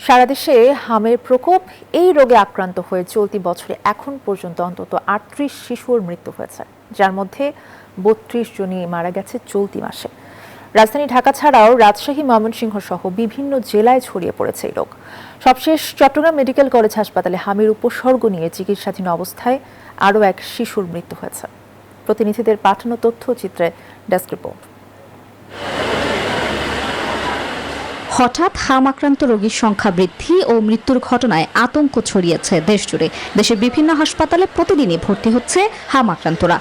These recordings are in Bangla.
সারা দেশে হামের প্রকোপ। এই রোগে আক্রান্ত হয়ে চলতি বছরে এখন পর্যন্ত অন্তত ৩৮ শিশুর মৃত্যু হয়েছে, যার মধ্যে ৩২ জনই মারা গেছে চলতি মাসে। রাজধানী ঢাকা ছাড়াও রাজশাহী, ময়মনসিংহ সহ বিভিন্ন জেলায় ছড়িয়ে পড়েছে এই রোগ। সবশেষ চট্টগ্রাম মেডিকেল কলেজ হাসপাতালে হামের উপসর্গ নিয়ে চিকিৎসাধীন অবস্থায় আরও এক শিশুর মৃত্যু হয়েছে। প্রতিনিধিদের পাঠানো তথ্যচিত্রে ডেস্ক রিপোর্ট। হঠাৎ হাম আক্রান্ত রোগীর সংখ্যা বৃদ্ধি ও মৃত্যুর ঘটনায় আতঙ্ক ছড়িয়েছে দেশজুড়ে। দেশের বিভিন্ন হাসপাতালে প্রতিদিনই ভর্তি হচ্ছে হাম আক্রান্তরা।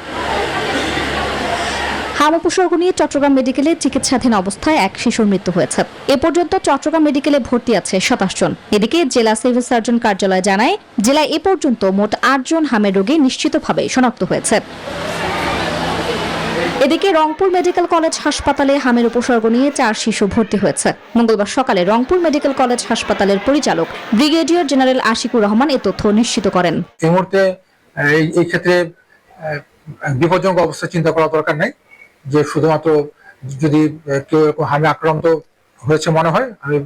হাম উপসর্গ নিয়ে চট্টগ্রাম মেডিকেলে চিকিৎসাধীন অবস্থায় এক শিশুর মৃত্যু হয়েছে। এ পর্যন্ত চট্টগ্রাম মেডিকেলে ভর্তি আছে ২৭ জন। এদিকে জেলা সিভিল সার্জন কার্যালয় জানায়, জেলায় এ পর্যন্ত মোট ৮ জন হামের রোগী নিশ্চিতভাবে শনাক্ত হয়েছে। এদিকে রংপুর মেডিকেল কলেজ হাসপাতালে হামের উপসর্গ নিয়ে ৪ শিশু ভর্তি হয়েছে। মঙ্গলবার সকালে রংপুর মেডিকেল কলেজ হাসপাতালের পরিচালক ব্রিগেডিয়ার জেনারেল আশিকুর রহমান এ তথ্য নিশ্চিত করেন। এই মুহূর্তে এই ক্ষেত্রে বিপজ্জনক অবস্থা চিন্তা করা দরকার নাই, যে শুধুমাত্র যদি কেউ হামে আক্রান্ত হয়েছে মনে হয়, আমি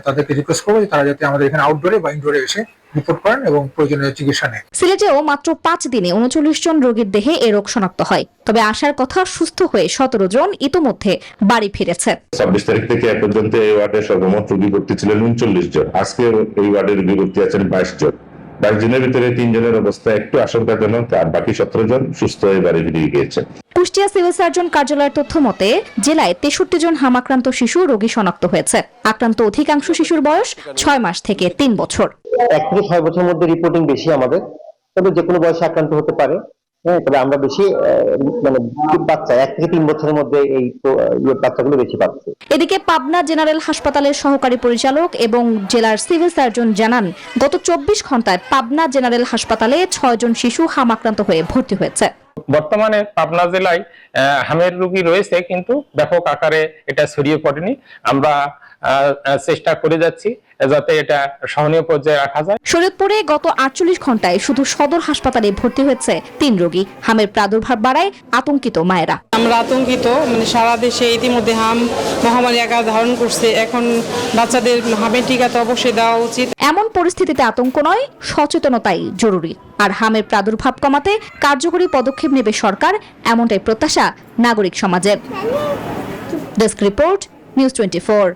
তাদেরকে রিকোয়েস্ট করবো তারা যাতে আমাদের এখানে আউটডোরে বা ইনডোরে এসে রিপোর্ট করেন এবং প্রয়োজনীয় চিকিৎসা নেন। সিলেটেও মাত্র ৫ দিনে ৩৯ জন রোগীর দেহে এ রোগ শনাক্ত হয়। তবে আসার কথা সুস্থ হয়ে ১৭ জন ইতোমধ্যে বাড়ি ফিরেছে। ২৬ তারিখ থেকে এ পর্যন্ত এই ওয়ার্ডে সর্বমোট রোগী ভর্তি ছিলেন ৩৯ জন। আজকে এই ওয়ার্ডে রোগী ভর্তি আছেন ২২ জন। ২২ জনের ভিতরে ৩ জনের অবস্থা একটু আশঙ্কাজনক, আর বাকি ১৭ জন সুস্থ হয়ে বাড়ি ফিরে গিয়েছে। কুষ্টিয়া সিভিল সার্জন কার্যালয়ের তথ্য মতে জেলায় ৬৩ জন হাম আক্রান্ত শিশু রোগী শনাক্ত হয়েছে। আক্রান্ত অধিকাংশ শিশুর বয়স ৬ মাস থেকে ৩ বছর। ১ থেকে ৬ বছরের মধ্যে রিপোর্টিং বেশি আমাদের, তবে যে কোনো বয়সে আক্রান্ত হতে পারে। তবে আমরা বেশি বাচ্চা ১ থেকে ৩ বছরের মধ্যে এই বাচ্চাগুলো বেশি পাচ্ছি। এদিকে পাবনা জেনারেল হাসপাতালের সহকারী পরিচালক এবং জেলার সিভিল সার্জন জানান, গত ২৪ ঘন্টায় পাবনা জেনারেল হাসপাতালে ৬ জন শিশু হাম আক্রান্ত হয়ে ভর্তি হয়েছে। বর্তমানে পাবনা জেলায় হামের রোগী রয়েছে, কিন্তু ব্যাপক আকারে এটা ছড়িয়ে পড়েনি। আমরা চেষ্টা করে যাচ্ছি যাতে এটা সহনীয় পর্যায়ে রাখা যায়। শরীয়তপুরে গত ৪৮ ঘন্টায় শুধু সদর হাসপাতালে ভর্তি হয়েছে ৩ রোগী। হামের প্রাদুর্ভাব বাড়ায় আতঙ্কিত মায়েরা। আমরা আতঙ্কিত, সারা দেশে ইতিমধ্যে হাম মহামারী আকার ধারণ করছে। এখন বাচ্চাদের হামের টিকা তো অবশ্যই দেওয়া উচিত। এমন পরিস্থিতিতে আতঙ্ক নয়, সচেতনতাই জরুরি। আর হামের প্রাদুর্ভাব কমাতে কার্যকরী পদক্ষেপ নেবে সরকার, এমনটাই প্রত্যাশা নাগরিক সমাজের। Desk report, news 24।